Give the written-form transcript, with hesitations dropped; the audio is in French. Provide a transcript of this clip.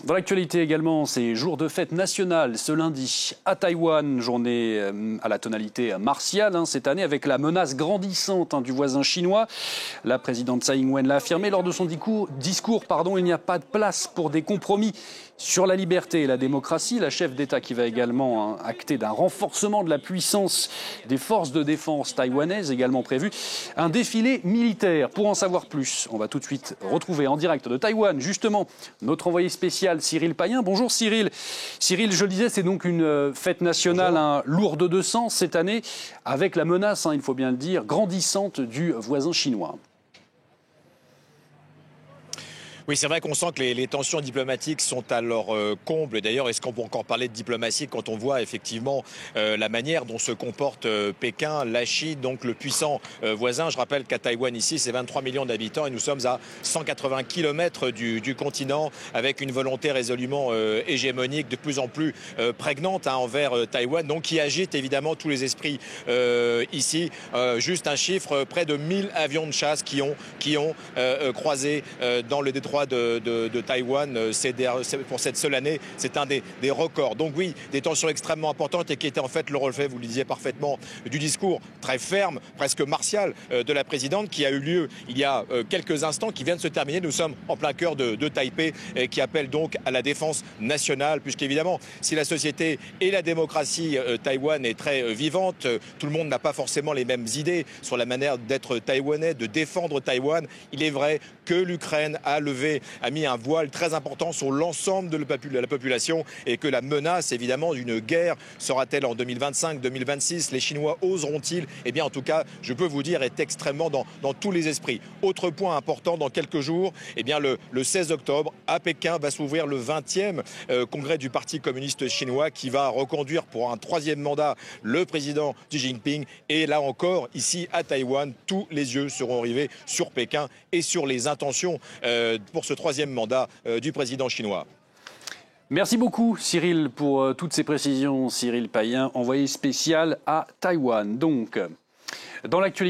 Dans l'actualité également, c'est jour de fête nationale ce lundi à Taïwan, journée à la tonalité martiale cette année avec la menace grandissante du voisin chinois. La présidente Tsai Ing-wen l'a affirmé lors de son discours, il n'y a pas de place pour des compromis sur la liberté et la démocratie. La chef d'État qui va également acter d'un renforcement de la puissance des forces de défense taïwanaises, également prévu un défilé militaire. Pour en savoir plus, on va tout de suite retrouver en direct de Taïwan justement notre envoyé spécial Cyril Payen. Bonjour Cyril. Cyril, je le disais, c'est donc une fête nationale lourde de sens cette année, avec la menace, il faut bien le dire, grandissante du voisin chinois. Oui, c'est vrai qu'on sent que les tensions diplomatiques sont à leur comble. D'ailleurs, est-ce qu'on peut encore parler de diplomatie quand on voit effectivement la manière dont se comporte Pékin, la Chine, donc le puissant voisin. Je rappelle qu'à Taïwan, ici, c'est 23 millions d'habitants et nous sommes à 180 km du continent avec une volonté résolument hégémonique, de plus en plus prégnante envers Taïwan, donc qui agite évidemment tous les esprits ici. Juste un chiffre, près de 1000 avions de chasse qui ont croisé dans le détroit de Taïwan pour cette seule année. C'est un des records. Donc oui, des tensions extrêmement importantes et qui étaient en fait le reflet, vous le disiez parfaitement, du discours très ferme, presque martial de la présidente qui a eu lieu il y a quelques instants, qui vient de se terminer. Nous sommes en plein cœur de Taipei et qui appelle donc à la défense nationale, puisqu'évidemment, si la société et la démocratie Taïwan est très vivante, tout le monde n'a pas forcément les mêmes idées sur la manière d'être taïwanais, de défendre Taïwan. Il est vrai que l'Ukraine a mis un voile très important sur l'ensemble de la population et que la menace, évidemment, d'une guerre sera-t-elle en 2025, 2026 ? Les Chinois oseront-ils ? Eh bien, en tout cas, je peux vous dire, est extrêmement dans tous les esprits. Autre point important, dans quelques jours, eh bien, le 16 octobre, à Pékin, va s'ouvrir le 20e congrès du Parti communiste chinois qui va reconduire pour un 3e mandat le président Xi Jinping. Et là encore, ici à Taïwan, tous les yeux seront rivés sur Pékin et sur les intentions pour ce 3e mandat du président chinois. Merci beaucoup Cyril pour toutes ces précisions. Cyril Payen, envoyé spécial à Taïwan. Donc, dans l'actualité.